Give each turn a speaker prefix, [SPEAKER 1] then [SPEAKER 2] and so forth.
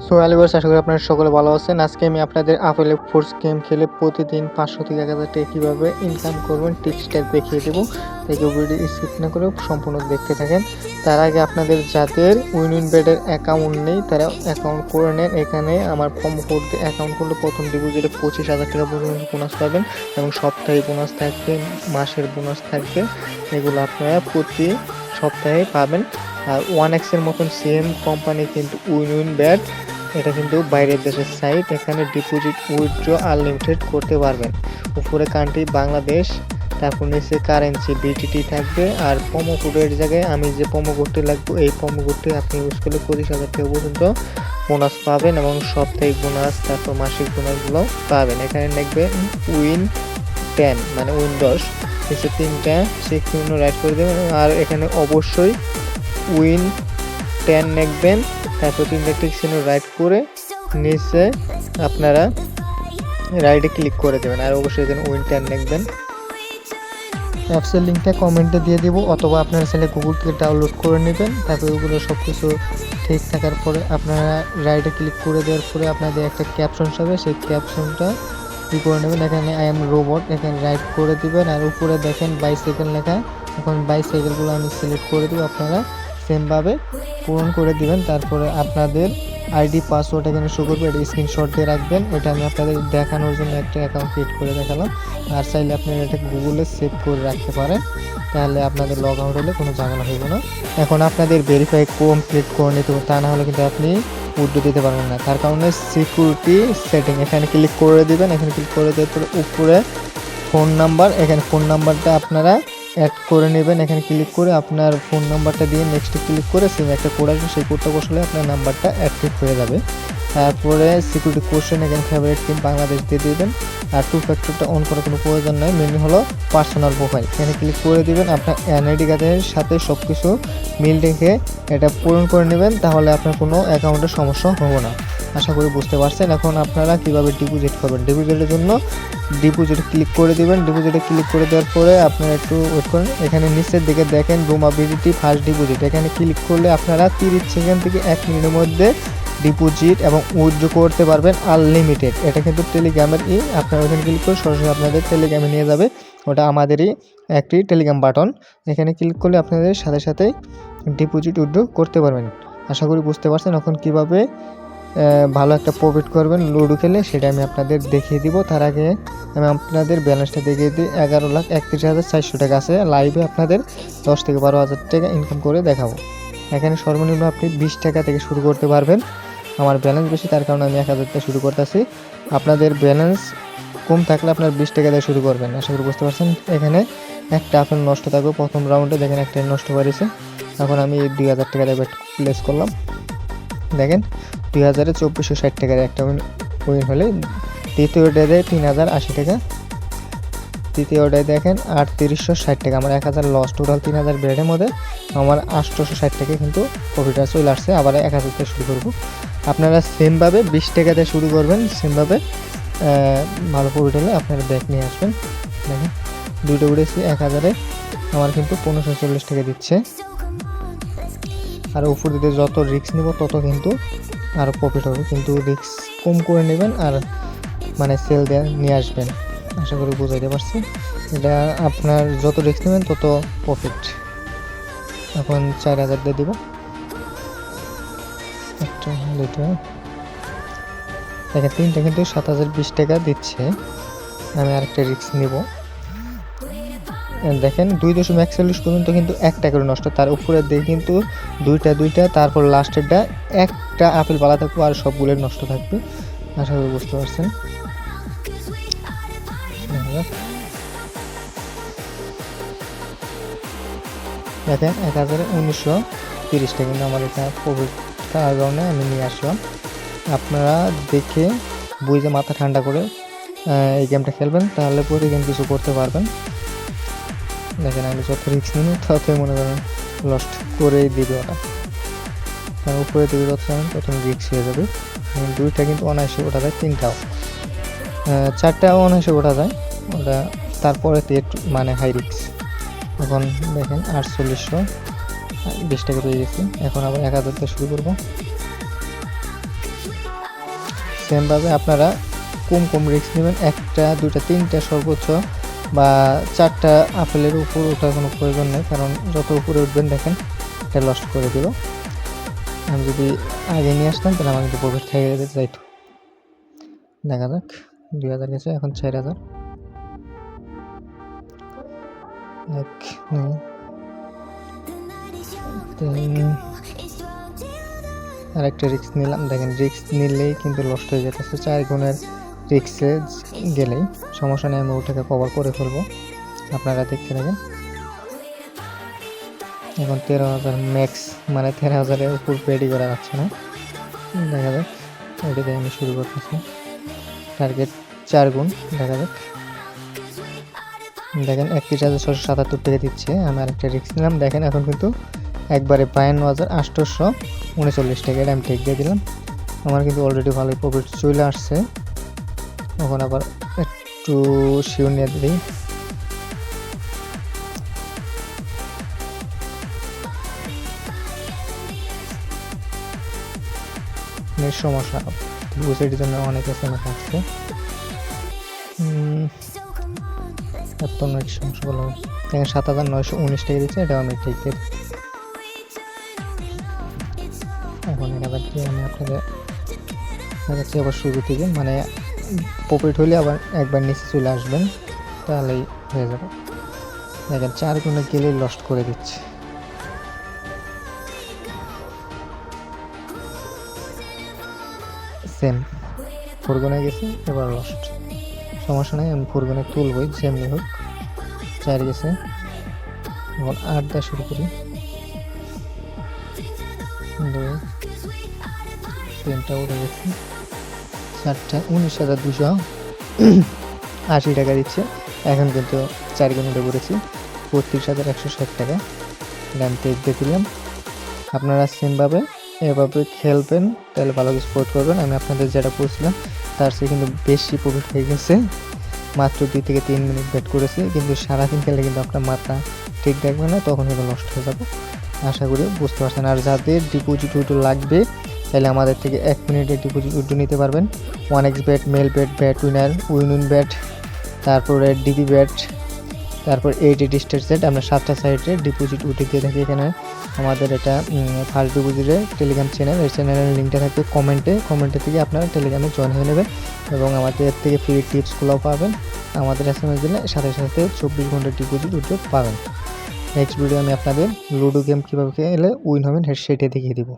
[SPEAKER 1] So hello viewers, আশা করি আপনারা সকলে ভালো আছেন। আজকে আমি আপনাদের আপেল ফোর্স গেম খেলে প্রতিদিন 500 থেকে 1000 টাকা কীভাবে ইনকাম করবেন টিপসটা দেখিয়ে দেবো। তাই ভিডিও স্কিপ না করে সম্পূর্ণ দেখতে থাকেন। তার আগে আপনাদের যাদের উইনউইনবেটের অ্যাকাউন্ট নেই তারা অ্যাকাউন্ট করে নেন। এখানে আমার প্রোমো কোড দিয়ে অ্যাকাউন্ট করলে প্রথম ডিপোজিটে 25,000 টাকা পর্যন্ত বোনাস পাবেন এবং সপ্তাহে বোনাস থাকবে, মাসের বোনাস থাকবে। এগুলো আপনারা প্রতি সপ্তাহে পাবেন। আর 1x এর মতন সেম কোম্পানি কিন্তু উইনউইনবেট, এটা কিন্তু বাইরের দেশের সাইট। এখানে ডিপোজিট উইথড্র আনলিমিটেড করতে পারবেন। উপরে কান্ট্রি বাংলাদেশ, তারপর নিচে কারেন্সি বিটিটি থাকবে। আর প্রোমো কোডের জায়গায় আমি যে প্রোমো কোডটি লাগবে এই প্রোমো কোডটি আপনি ইউজ করলে 25,000 টাকা পর্যন্ত বোনাস পাবেন এবং সাপ্তাহিক বোনাস তারপর মাসিক বোনাসগুলো পাবেন। এখানে লিখবেন উইন 10 মানে উইন 10, নিচে 3টা চেক চিহ্ন রাইট করে দেবেন। আর এখানে অবশ্যই উইন 10 লিখবেন, তারপর 3টা টিক চিহ্ন রাইট করে নিচে আপনারা রাইটে ক্লিক করে দেবেন। আর অবশ্যই এখানে উইন 10 লিখবেন। অ্যাপসের লিঙ্কটা কমেন্টে দিয়ে দেবো, অথবা আপনারা চাইলে গুগল থেকে ডাউনলোড করে নেবেন। তারপরে ওগুলো সব কিছু ঠিক থাকার পরে আপনারা রাইটে ক্লিক করে দেওয়ার পরে আপনাদের একটা ক্যাপশন হবে, সেই ক্যাপশনটা কী করে নেবেন। এখানে আই এম রোবট এখানে রাইট করে দিবেন। আর উপরে দেখেন বাইসাইকেল লেখা, এখন বাইসাইকেলগুলো আমি সিলেক্ট করে দেবো, আপনারা সেমভাবে পূরণ করে দিবেন। তারপরে আপনাদের আইডি পাসওয়ার্ড এখানে শো করবে, এটা স্ক্রিনশট দিয়ে রাখবেন। ওইটা আমি আপনাদের দেখানোর জন্য একটা অ্যাকাউন্ট ক্রিয়েট করে দেখালাম। আর চাইলে আপনারা এটা গুগলে সেভ করে রাখতে পারেন, তাহলে আপনাদের লগ আউট হলে কোনো ঝামেলা হইব না। এখন আপনাদের ভেরিফাই কমপ্লিট করে নিতে হবে, তা না হলে কিন্তু আপনি উইথড্র দিতে পারবেন না। তার কারণে সিকিউরিটি সেটিং এখানে ক্লিক করে দিবেন। এখানে ক্লিক করে দেওয়ার পরে উপরে ফোন নাম্বার, এখানে ফোন নাম্বারটা আপনারা অ্যাড করে নেবেন। এখানে ক্লিক করে আপনার ফোন নাম্বারটা দিয়ে নেক্সটে ক্লিক করে সেম একটা কোড আসবে, সেই কোডটা বসালে আপনার নাম্বারটা অ্যাক্টিভ হয়ে যাবে। তারপরে সিকিউরিটি কোশ্চেন এখানে ফেভারিট টিম বাংলাদেশ দিয়ে দেবেন। আর টু ফ্যাক্টরটা অন করার কোনো প্রয়োজন নয়, মেনু হলো পার্সোনাল প্রোফাইল। এখানে ক্লিক করে দিবেন, আপনার এনআইডি কার্ডের সাথে সব কিছু মিল রেখে এটা পূরণ করে নেবেন, তাহলে আপনার কোনো অ্যাকাউন্টের সমস্যা হবে না। আশা করি বুঝতে পারছেন। এখন আপনারা কিভাবে ডিপোজিট করবেন, ডিপোজিটের জন্য ডিপোজিটে ক্লিক করে দিবেন। ডিপোজিটে ক্লিক করে দেওয়ার পরে আপনারা একটু ওয়েট করেন। এখানে নিচের দিকে দেখেন রুমাবিলিটি ফার্স্ট ডিপোজিট, এখানে ক্লিক করলে আপনারা 30 সেকেন্ড থেকে 1 মিনিটের মধ্যে ডিপোজিট এবং উইথড্র করতে পারবেন আনলিমিটেড। এটা কিন্তু টেলিগ্রামের আপনারা ওখানে ক্লিক করে সরাসরি আপনাদের টেলিগ্রামে নিয়ে যাবে। ওটা আমাদেরই একটি টেলিগ্রাম বাটন, এখানে ক্লিক করলে আপনাদের সাথে সাথে ডিপোজিট উইথড্র করতে পারবেন। আশা করি বুঝতে পারছেন। এখন কিভাবে ভালো একটা প্রফিট করবেন লুডো খেলে সেটা আমি আপনাদের দেখিয়ে দিব। তার আগে আমি আপনাদের ব্যালেন্সটা দেখিয়ে দিই। 11,31,400 টাকা আছে। লাইভে আপনাদের 10 থেকে 12,000 টাকা ইনকাম করে দেখাবো। এখানে সর্বনিম্ন আপনি 20 টাকা থেকে শুরু করতে পারবেন। আমার ব্যালেন্স বেশি, তার কারণে আমি 1000 টাকা শুরু করতেছি। আপনাদের ব্যালেন্স কম থাকলে আপনার 20 টাকা দিয়ে শুরু করবেন। আশা করি বুঝতে পারছেন। এখানে একটা আপেল নষ্ট থাকবে প্রথম রাউন্ডে, দেখেন একটা নষ্ট করেছে। এখন আমি 2000 টাকা দিয়ে প্লেস করলাম, দেখেন 202460 টাকার একটা উইন হলে। দ্বিতীয়টায় দেয় 3080 টাকা, তৃতীয়টায় দেখেন 3860 টাকা। আমার 1000 লস, টোটাল 3000 ব্রেডের মধ্যে আমার 860 টাকা কিন্তু প্রফিট চলে আসছে। আবার 1000 থেকে শুরু করবো। আপনারা সেমভাবে 20 টাকা দিয়ে শুরু করবেন, সেমভাবে ভালো প্রফিট হলে আপনারা ব্যাক নিয়ে আসবেন। দেখেন দুটো উড়েছি 1000-এ, আমার কিন্তু 1540 টাকা দিচ্ছে। আর উপর দিকে যত রিস্ক নেব তত কিন্তু আরও প্রফিট হবে, কিন্তু রিস্ক কম করে নেবেন আর মানে সেল দিয়ে নিয়ে আসবেন। আশা করি বুঝাইতে পারছি। এটা আপনার যত রিস্ক নেবেন তত প্রফিট। এখন 4000 দিয়ে দিব একটা লিটার। দেখেন 3টা কিন্তু 7020 টাকা দিচ্ছে। আমি আরেকটা রিস্ক নেব। দেখেন 2.41 পর্যন্ত কিন্তু 1 টাকা করে নষ্ট, তার উপরে দিয়ে কিন্তু দুইটা, তারপর লাস্টেরটা একটা আপেল পালা থাকবে আর সবগুলো নষ্ট থাকবে। আশা করি বুঝতে পারছেন। দেখেন 1930 টাকা কিন্তু আমার এটা প্রফিট, তার কারণে আমি নিয়ে আসলাম। আপনারা দেখে বুঝে মাথা ঠান্ডা করে এই গেমটা খেলবেন, তাহলে প্রতিদিন কিছু করতে পারবেন। দেখেন আমি যত রিস্ক নিব ততই মনে করেন লস্ট করেই দিবে ওটা, কারণ উপরে দিকে যত যাবেন তত রিস্ক হয়ে যাবে। দুইটা কিন্তু অনায়াসে ওঠা যায়, 3টাও 4টাও অনায়াসে ওঠা যায় ওটা, তারপরে একটু মানে হাই রিস্ক। এখন দেখেন 4820 টাকা পেয়ে গেছি। এখন আবার 1000 দিয়ে শুরু করবো। সেমভাবে আপনারা কম রিস্ক নেবেন, 1টা 2টা 3টা সর্বোচ্চ বা 4টা আপেলের উপর ওঠার কোনো প্রয়োজন নেই, কারণ যত উপরে উঠবেন দেখেন এটা লস্ট করে দেব। আমি যদি আগে নিয়ে আসতাম তাহলে আমার কিন্তু প্রফিট থেকে যাইতো। দেখা যাক 2000 গেছে, এখন 4000। আর একটা রিস্ক নিলাম, দেখেন রিস্ক নিলেই কিন্তু লস্ট হয়ে যেতেছে। 4 গুণের রিস্কে গেলেই সমস্যা নেই, আমি ওটাকে কভার করে ফেলবো। আপনারা দেখতে থাকেন। এখন 13,000 ম্যাক্স, মানে 13,000-এর উপর রেডি করা যাচ্ছে না। দেখা যাক, এটা দিয়ে আমি শুরু করতেছি। টার্গেট 4 গুণ, দেখা যাক। দেখেন 31,677 টাকা দিচ্ছে। আমি আরেকটা রিস্ক নিলাম, দেখেন এখন কিন্তু একবারে 52,839 টাকা আমি টেক দিয়ে দিলাম। আমার কিন্তু অলরেডি ভালোই প্রফিট চলে আসছে। এখন আবার একটু শিওর নিয়ে দিই। সমস্যা বুঝের জন্য অনেক এসএমএস আসছে, এত অনেক সমস্যা বললাম। দেখেন 7,919 টাকা দিচ্ছে, এটা আমি ঠিক দিয়ে। এখন এবার কি আমি আপনাদের দেখাচ্ছি আবার শুরু থেকে, মানে প্রফিট হলে আবার একবার নিচে চলে আসবেন, তাহলেই হয়ে যাবে। দেখেন 4 গুণে গেলেই লস্ট করে দিচ্ছে। সেম 4 গুণে গেছে, এবার লস্ট। সমস্যা নেই, আমি 4 গুণে তুলবই যেমনি হোক। 4 গেছে, এখন 8 দিয়ে শুরু করি। 2 3টা উঠে গেছে, 4টা 19,280 টাকা দিচ্ছে। এখন কিন্তু 4 গুণ উঠে পড়েছি, 32,160 টাকা। আমি টেক দিয়ে দিলাম। আপনারা সেমভাবে এভাবে খেলবেন, তাহলে ভালো কিছু প্রফিট করবেন। আমি আপনাদের যেটা বলছিলাম তার চেয়ে কিন্তু বেশি প্রফিট হয়ে গেছে। মাত্র 2 থেকে 3 মিনিট বেট করেছি, কিন্তু সারাদিন খেলে কিন্তু আপনার মাথা ঠিক দেখবে না, তখন কিন্তু নষ্ট হয়ে যাবে। আশা করি বুঝতে পারছেন। আর যাদের ডিপোজিট উইথড্র লাগবে তাহলে আমাদের থেকে 1 মিনিটের ডিপোজিট উইথড্র নিতে পারবেন। 1x bet, Melbet, BetWinner, Winbet, তারপরে ডিবি ব্যাট, তারপর 8 স্টেট সেট। আমরা 7টা সাইটে ডিপোজিট উঠে দিয়ে থাকি। এখানে আমাদের এটা ফার্স্ট ডিপোজিটের টেলিগ্রাম চ্যানেল, এই চ্যানেলের লিঙ্কটা থাকবে কমেন্টে থেকে আপনারা টেলিগ্রামে জয়েন হয়ে নেবেন এবং আমাদের থেকে ফ্রি টিপসগুলোও পাবেন। আমাদের এসএমএস দিলে সাথে 24 ঘন্টা ডিপোজিট উইথড্র পাবেন। নেক্সট ভিডিও আমি আপনাদের লুডো গেম কীভাবে খেলে উইন হবেন সেটা দেখিয়ে দেবো।